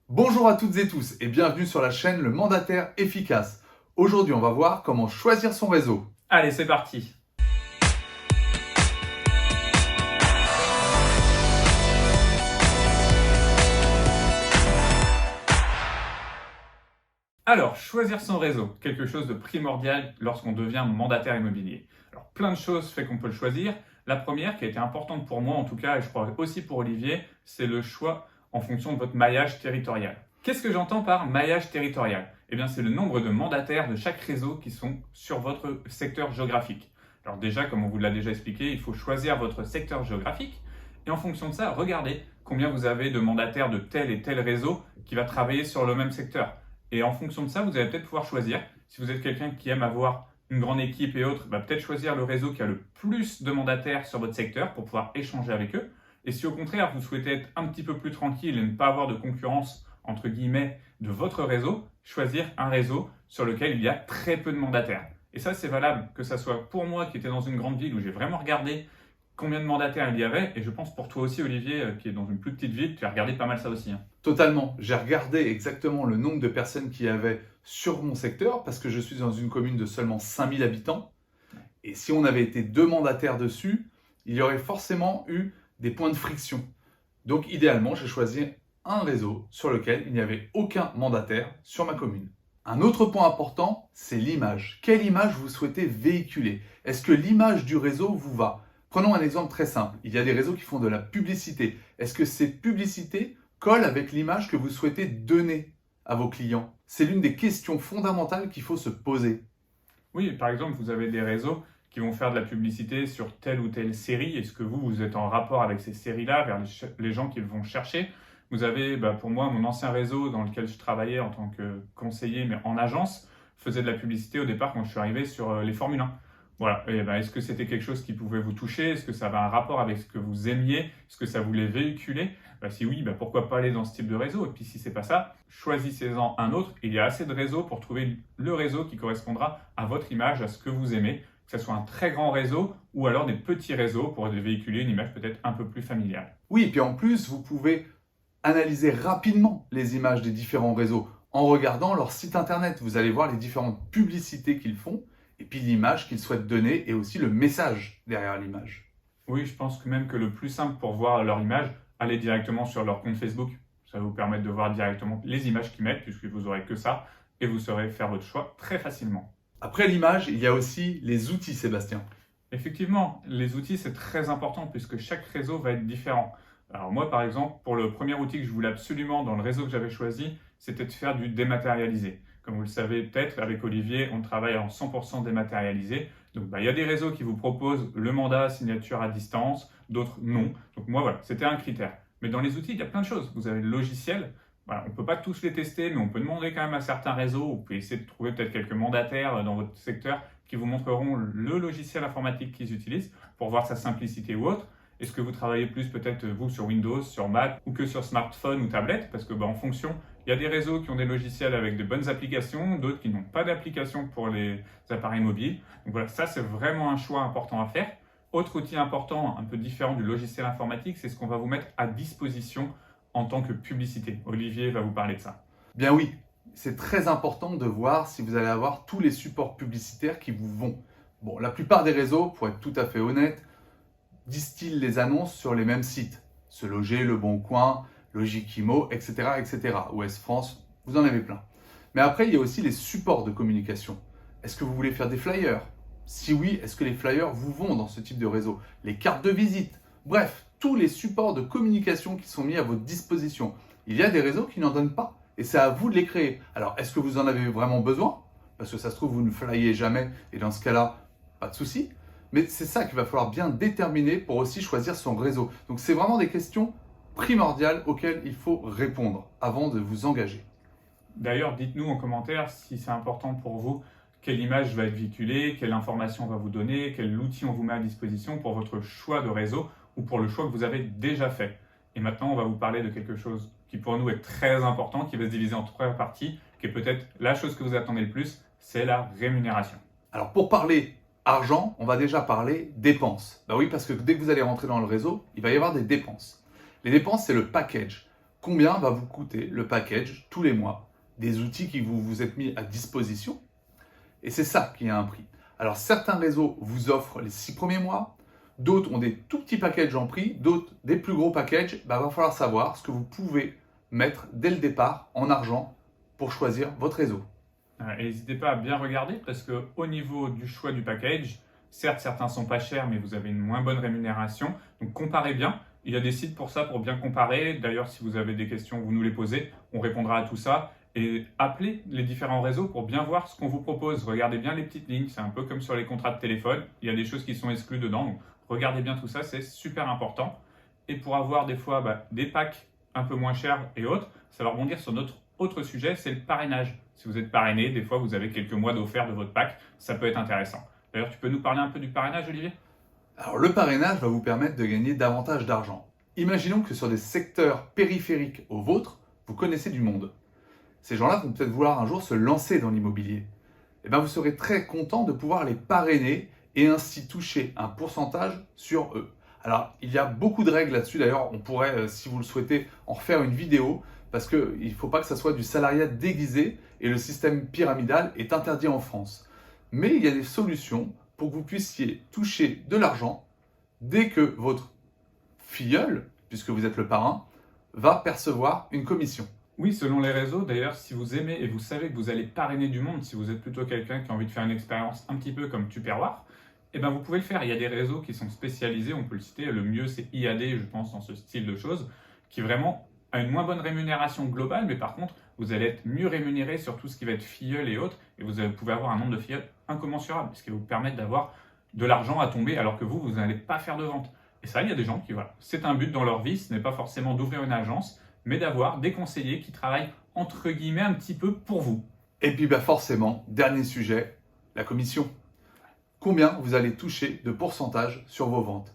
Bonjour à toutes et tous et bienvenue sur la chaîne Le Mandataire Efficace. Aujourd'hui, on va voir comment choisir son réseau. Allez, c'est parti. Alors, choisir son réseau, quelque chose de primordial lorsqu'on devient mandataire immobilier. Alors, plein de choses fait qu'on peut le choisir. La première, qui a été importante pour moi en tout cas, et je crois aussi pour Olivier, c'est le choix en fonction de votre maillage territorial. Qu'est-ce que j'entends par maillage territorial? Eh bien, c'est le nombre de mandataires de chaque réseau qui sont sur votre secteur géographique. Alors déjà, comme on vous l'a déjà expliqué, il faut choisir votre secteur géographique et en fonction de ça, regardez combien vous avez de mandataires de tel et tel réseau qui va travailler sur le même secteur. Et en fonction de ça, vous allez peut-être pouvoir choisir. Si vous êtes quelqu'un qui aime avoir une grande équipe et autres, peut-être choisir le réseau qui a le plus de mandataires sur votre secteur pour pouvoir échanger avec eux. Et si au contraire, vous souhaitez être un petit peu plus tranquille et ne pas avoir de concurrence, entre guillemets, de votre réseau, choisir un réseau sur lequel il y a très peu de mandataires. Et ça, c'est valable que ça soit pour moi qui était dans une grande ville où j'ai vraiment regardé combien de mandataires il y avait. Et je pense pour toi aussi, Olivier, qui est dans une plus petite ville, tu as regardé pas mal ça aussi. Totalement. J'ai regardé exactement le nombre de personnes qu'il y avait sur mon secteur parce que je suis dans une commune de seulement 5000 habitants. Et si on avait été 2 mandataires dessus, il y aurait forcément eu des points de friction. Donc idéalement, j'ai choisi un réseau sur lequel il n'y avait aucun mandataire sur ma commune. Un autre point important, c'est l'image. Quelle image vous souhaitez véhiculer? Est-ce que l'image du réseau vous va? Prenons un exemple très simple. Il y a des réseaux qui font de la publicité. Est-ce que ces publicités collent avec l'image que vous souhaitez donner à vos clients? C'est l'une des questions fondamentales qu'il faut se poser. Oui, par exemple, vous avez des réseaux qui vont faire de la publicité sur telle ou telle série. Est-ce que vous êtes en rapport avec ces séries-là, vers les gens qui vont chercher? Vous avez, pour moi, mon ancien réseau dans lequel je travaillais en tant que conseiller, mais en agence, faisait de la publicité au départ quand je suis arrivé sur les Formule 1. Voilà. Et est-ce que c'était quelque chose qui pouvait vous toucher? Est-ce que ça avait un rapport avec ce que vous aimiez? Est-ce que ça voulait véhiculer? Si oui, pourquoi pas aller dans ce type de réseau? Et puis si c'est pas ça, choisissez-en un autre. Il y a assez de réseaux pour trouver le réseau qui correspondra à votre image, à ce que vous aimez, que ce soit un très grand réseau ou alors des petits réseaux pour véhiculer une image peut-être un peu plus familiale. Oui, et puis en plus, vous pouvez analyser rapidement les images des différents réseaux en regardant leur site internet. Vous allez voir les différentes publicités qu'ils font et puis l'image qu'ils souhaitent donner et aussi le message derrière l'image. Oui, je pense que même que le plus simple pour voir leur image, allez directement sur leur compte Facebook. Ça va vous permettre de voir directement les images qu'ils mettent puisque vous n'aurez que ça et vous saurez faire votre choix très facilement. Après l'image, il y a aussi les outils, Sébastien. Effectivement, les outils, c'est très important puisque chaque réseau va être différent. Alors moi, par exemple, pour le premier outil que je voulais absolument dans le réseau que j'avais choisi, c'était de faire du dématérialisé. Comme vous le savez peut-être, avec Olivier, on travaille en 100% dématérialisé. Donc il y a des réseaux qui vous proposent le mandat signature à distance, d'autres non. Donc moi, voilà, c'était un critère. Mais dans les outils, il y a plein de choses. Vous avez le logiciel. Voilà, on ne peut pas tous les tester, mais on peut demander quand même à certains réseaux. Vous pouvez essayer de trouver peut-être quelques mandataires dans votre secteur qui vous montreront le logiciel informatique qu'ils utilisent pour voir sa simplicité ou autre. Est-ce que vous travaillez plus peut-être vous sur Windows, sur Mac ou que sur smartphone ou tablette? Parce que en fonction, il y a des réseaux qui ont des logiciels avec de bonnes applications, d'autres qui n'ont pas d'application pour les appareils mobiles. Donc voilà, ça c'est vraiment un choix important à faire. Autre outil important, un peu différent du logiciel informatique, c'est ce qu'on va vous mettre à disposition en tant que publicité. Olivier va vous parler de ça. Bien oui, c'est très important de voir si vous allez avoir tous les supports publicitaires qui vous vont. Bon, la plupart des réseaux, pour être tout à fait honnête, distillent les annonces sur les mêmes sites. Se Loger, Le Bon Coin, Logikimo, etc., etc. Ouest France, vous en avez plein. Mais après, il y a aussi les supports de communication. Est-ce que vous voulez faire des flyers? Si oui, est-ce que les flyers vous vont dans ce type de réseau? Les cartes de visite? Bref, tous les supports de communication qui sont mis à votre disposition. Il y a des réseaux qui n'en donnent pas et c'est à vous de les créer. Alors, est-ce que vous en avez vraiment besoin? Parce que ça se trouve, vous ne flyez jamais et dans ce cas-là, pas de souci. Mais c'est ça qu'il va falloir bien déterminer pour aussi choisir son réseau. Donc, c'est vraiment des questions primordiales auxquelles il faut répondre avant de vous engager. D'ailleurs, dites-nous en commentaire si c'est important pour vous, quelle image va être véhiculée, quelle information on va vous donner, quel outil on vous met à disposition pour votre choix de réseau ou pour le choix que vous avez déjà fait. Et maintenant, on va vous parler de quelque chose qui pour nous est très important, qui va se diviser en 3 parties, qui est peut-être la chose que vous attendez le plus, c'est la rémunération. Alors pour parler argent, on va déjà parler dépenses. Oui, parce que dès que vous allez rentrer dans le réseau, il va y avoir des dépenses. Les dépenses, c'est le package. combien va vous coûter le package tous les mois, des outils qui vous êtes mis à disposition. Et c'est ça qui a un prix. Alors certains réseaux vous offrent les 6 premiers mois, d'autres ont des tout petits packages en prix, d'autres des plus gros packages. Il va falloir savoir ce que vous pouvez mettre dès le départ en argent pour choisir votre réseau. Et n'hésitez pas à bien regarder parce qu'au niveau du choix du package, certes certains sont pas chers mais vous avez une moins bonne rémunération. Donc comparez bien. Il y a des sites pour ça, pour bien comparer. D'ailleurs, si vous avez des questions, vous nous les posez. On répondra à tout ça. Et appelez les différents réseaux pour bien voir ce qu'on vous propose. Regardez bien les petites lignes. C'est un peu comme sur les contrats de téléphone. Il y a des choses qui sont exclues dedans. Donc regardez bien tout ça, c'est super important. Et pour avoir des fois des packs un peu moins chers et autres, ça va rebondir sur notre autre sujet, c'est le parrainage. Si vous êtes parrainé, des fois vous avez quelques mois d'offert de votre pack. Ça peut être intéressant. D'ailleurs, tu peux nous parler un peu du parrainage, Olivier ? Alors le parrainage va vous permettre de gagner davantage d'argent. Imaginons que sur des secteurs périphériques aux vôtres, vous connaissez du monde. Ces gens-là vont peut-être vouloir un jour se lancer dans l'immobilier. Et bien vous serez très content de pouvoir les parrainer et ainsi toucher un pourcentage sur eux. Alors il y a beaucoup de règles là-dessus, d'ailleurs on pourrait, si vous le souhaitez, en refaire une vidéo parce qu'il ne faut pas que ça soit du salariat déguisé et le système pyramidal est interdit en France. Mais il y a des solutions pour que vous puissiez toucher de l'argent dès que votre filleul, puisque vous êtes le parrain, va percevoir une commission. Oui, selon les réseaux, d'ailleurs, si vous aimez et vous savez que vous allez parrainer du monde, si vous êtes plutôt quelqu'un qui a envie de faire une expérience un petit peu comme Tupperware, eh ben vous pouvez le faire. Il y a des réseaux qui sont spécialisés, on peut le citer. Le mieux, c'est IAD, je pense, dans ce style de choses, qui vraiment a une moins bonne rémunération globale, mais par contre, vous allez être mieux rémunéré sur tout ce qui va être filleul et autres, et vous pouvez avoir un nombre de filleuls incommensurable, ce qui va vous permettre d'avoir de l'argent à tomber alors que vous n'allez pas faire de vente. Et ça, il y a des gens qui, voilà, c'est un but dans leur vie, ce n'est pas forcément d'ouvrir une agence, mais d'avoir des conseillers qui travaillent entre guillemets un petit peu pour vous. Et puis forcément, dernier sujet, la commission. Combien vous allez toucher de pourcentage sur vos ventes?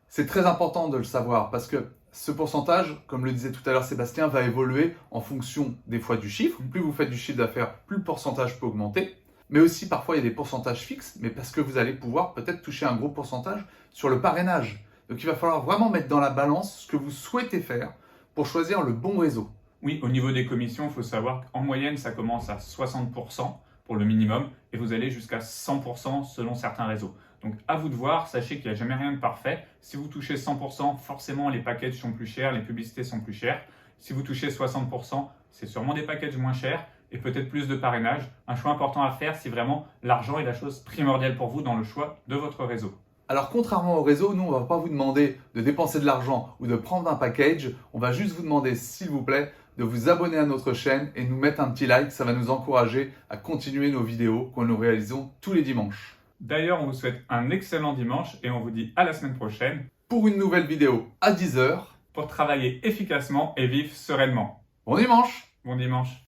C'est très important de le savoir parce que ce pourcentage, comme le disait tout à l'heure Sébastien, va évoluer en fonction des fois du chiffre. Plus vous faites du chiffre d'affaires, plus le pourcentage peut augmenter. Mais aussi parfois il y a des pourcentages fixes, mais parce que vous allez pouvoir peut-être toucher un gros pourcentage sur le parrainage. Donc il va falloir vraiment mettre dans la balance ce que vous souhaitez faire pour choisir le bon réseau. Oui, au niveau des commissions, il faut savoir qu'en moyenne, ça commence à 60% pour le minimum et vous allez jusqu'à 100% selon certains réseaux. Donc à vous de voir, sachez qu'il n'y a jamais rien de parfait. Si vous touchez 100%, forcément les packages sont plus chers, les publicités sont plus chères. Si vous touchez 60%, c'est sûrement des packages moins chers et peut-être plus de parrainage. Un choix important à faire si vraiment l'argent est la chose primordiale pour vous dans le choix de votre réseau. Alors contrairement au réseau, nous on ne va pas vous demander de dépenser de l'argent ou de prendre un package, on va juste vous demander s'il vous plaît de vous abonner à notre chaîne et nous mettre un petit like, ça va nous encourager à continuer nos vidéos que nous réalisons tous les dimanches. D'ailleurs, on vous souhaite un excellent dimanche et on vous dit à la semaine prochaine pour une nouvelle vidéo à 10h pour travailler efficacement et vivre sereinement. Bon dimanche! Bon dimanche!